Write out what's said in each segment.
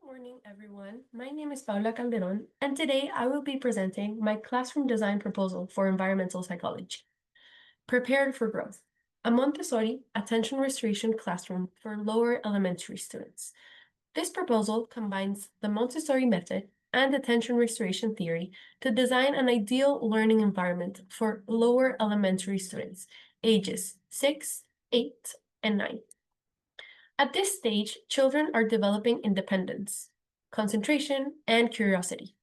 Good morning, everyone. My name is Paula Calderon, and today I will be presenting my classroom design proposal for environmental psychology. Prepared for Growth, a Montessori attention restoration classroom for lower elementary students. This proposal combines the Montessori method and attention restoration theory to design an ideal learning environment for lower elementary students, ages 6, 8, and 9. At this stage, children are developing independence, concentration, and curiosity.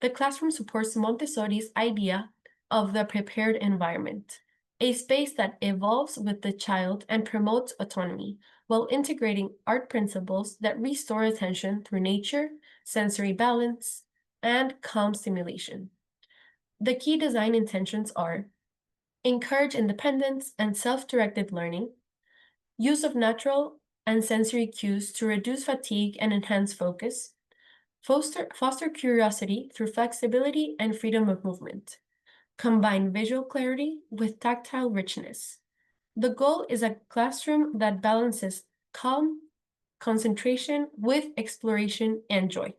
The classroom supports Montessori's idea of the prepared environment, a space that evolves with the child and promotes autonomy, while integrating art principles that restore attention through nature, sensory balance, and calm stimulation. The key design intentions are encourage independence and self-directed learning, use of natural and sensory cues to reduce fatigue and enhance focus, foster curiosity through flexibility and freedom of movement, combine visual clarity with tactile richness. The goal is a classroom that balances calm, concentration with exploration and joy.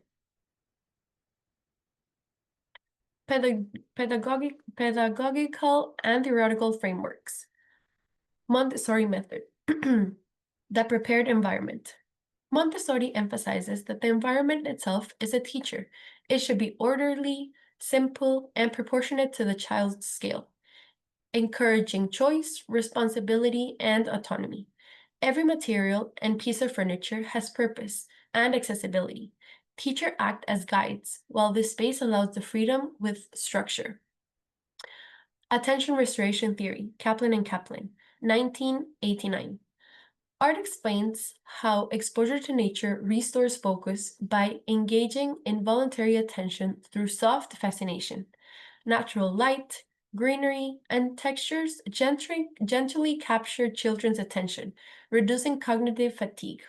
Pedagogical and theoretical frameworks. Montessori method. The prepared environment. Montessori emphasizes that the environment itself is a teacher. It should be orderly, simple, and proportionate to the child's scale, encouraging choice, responsibility, and autonomy. Every material and piece of furniture has purpose and accessibility. Teachers act as guides, while this space allows the freedom with structure. Attention Restoration Theory, Kaplan and Kaplan, 1989. Art explains how exposure to nature restores focus by engaging involuntary attention through soft fascination. Natural light, greenery, and textures gently capture children's attention, reducing cognitive fatigue.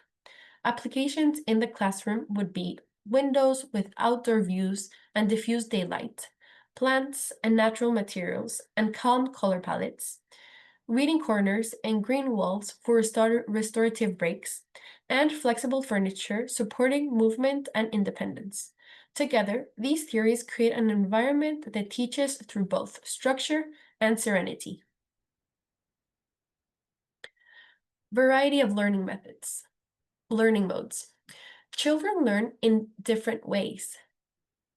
Applications in the classroom would be windows with outdoor views and diffuse daylight, plants and natural materials, and calm color palettes, reading corners and green walls for restorative breaks, and flexible furniture supporting movement and independence. Together, these theories create an environment that teaches through both structure and serenity. Variety of learning methods. Learning modes. Children learn in different ways,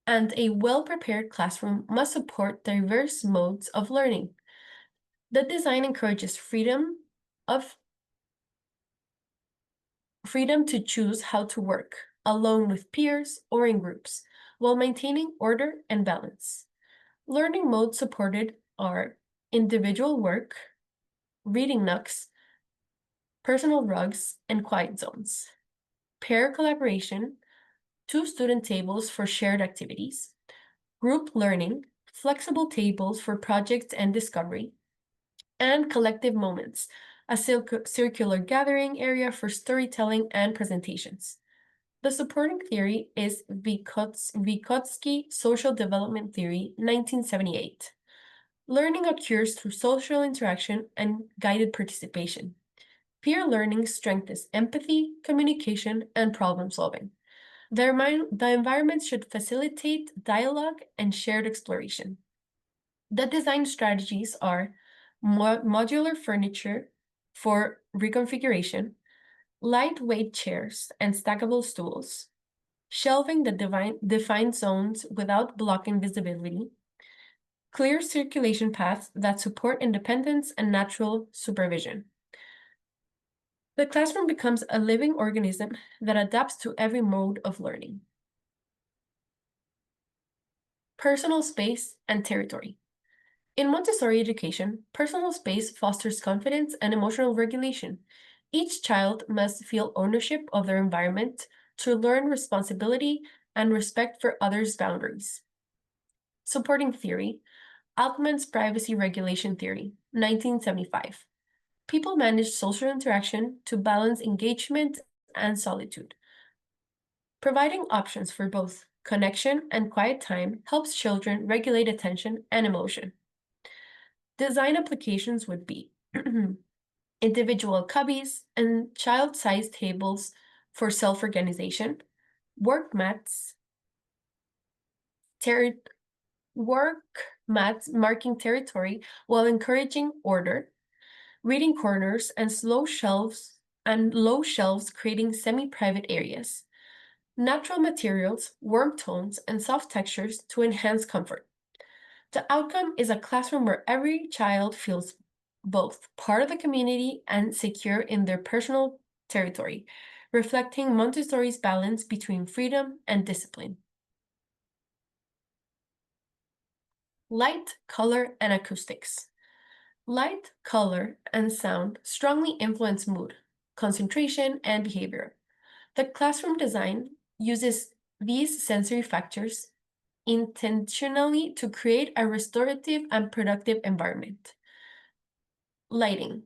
and a well-prepared classroom must support diverse modes of learning. The design encourages freedom to choose how to work, alone with peers or in groups, while maintaining order and balance. Learning modes supported are individual work, reading nooks, personal rugs, and quiet zones. Pair collaboration, 2 student tables for shared activities. Group learning, flexible tables for projects and discovery. And collective moments, a circular gathering area for storytelling and presentations. The supporting theory is Vygotsky Social Development Theory, 1978. Learning occurs through social interaction and guided participation. Peer learning strengthens empathy, communication, and problem solving. The environment should facilitate dialogue and shared exploration. The design strategies are modular furniture for reconfiguration, lightweight chairs and stackable stools, shelving that define zones without blocking visibility, clear circulation paths that support independence and natural supervision. The classroom becomes a living organism that adapts to every mode of learning. Personal space and territory. In Montessori education, personal space fosters confidence and emotional regulation. Each child must feel ownership of their environment to learn responsibility and respect for others' boundaries. Supporting theory, Altman's privacy regulation theory, 1975. People manage social interaction to balance engagement and solitude. Providing options for both connection and quiet time helps children regulate attention and emotion. Design applications would be individual cubbies and child-sized tables for self-organization, work mats, work mats marking territory while encouraging order, reading corners and low shelves creating semi-private areas, natural materials, warm tones, and soft textures to enhance comfort. The outcome is a classroom where every child feels both part of the community and secure in their personal territory, reflecting Montessori's balance between freedom and discipline. Light, color, and acoustics. Light, color, and sound strongly influence mood, concentration, and behavior. The classroom design uses these sensory factors intentionally to create a restorative and productive environment. Lighting.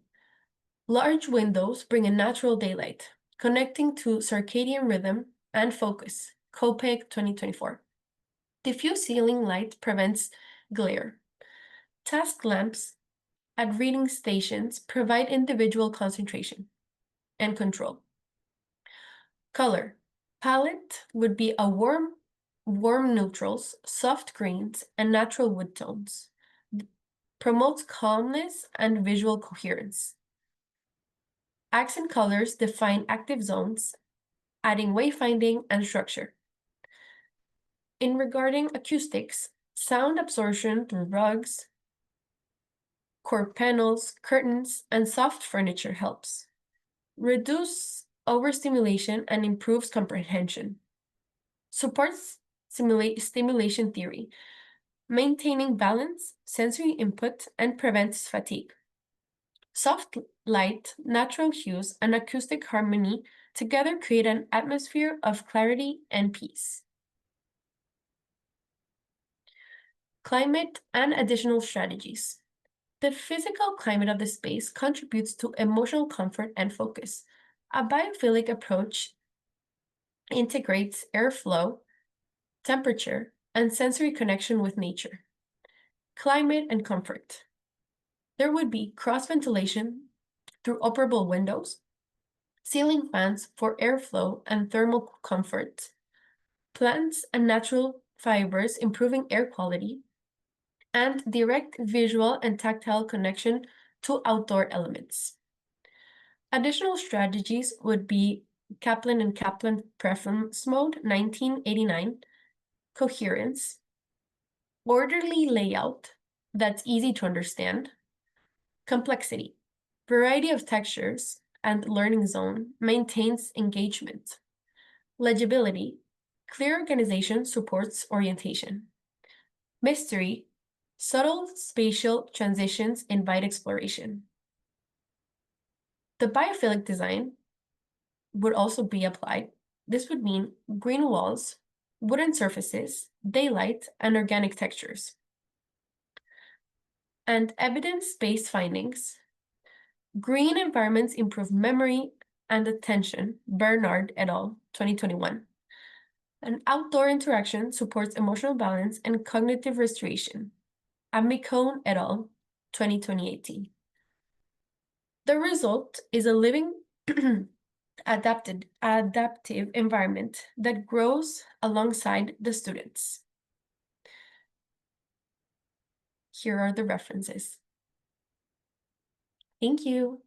Large windows bring a natural daylight, connecting to circadian rhythm and focus. COPEG 2024. Diffuse ceiling light prevents glare. Task lamps at reading stations provide individual concentration and control. Color. Palette would be a warm neutrals, soft greens, and natural wood tones. Promotes calmness and visual coherence. Accent colors define active zones, adding wayfinding and structure. In regarding acoustics, sound absorption through rugs, cork panels, curtains, and soft furniture helps. Reduce overstimulation and improves comprehension. Supports stimulation theory, maintaining balance, sensory input, and prevents fatigue. Soft light, natural hues, and acoustic harmony together create an atmosphere of clarity and peace. Climate and additional strategies. The physical climate of the space contributes to emotional comfort and focus. A biophilic approach integrates airflow, temperature, and sensory connection with nature. Climate and comfort. There would be cross ventilation through operable windows, ceiling fans for airflow and thermal comfort, plants and natural fibers improving air quality, and direct visual and tactile connection to outdoor elements. Additional strategies would be Kaplan and Kaplan Preference Mode 1989, coherence, orderly layout that's easy to understand, complexity, variety of textures, and learning zone maintains engagement. Legibility, clear organization supports orientation. Mystery, subtle spatial transitions invite exploration. The biophilic design would also be applied. This would mean green walls, wooden surfaces, daylight, and organic textures. And evidence-based findings. Green environments improve memory and attention, Bernard et al., 2021. An outdoor interaction supports emotional balance and cognitive restoration, Amicone et al., 2018. The result is a living, adaptive environment that grows alongside the students. Here are the references. Thank you.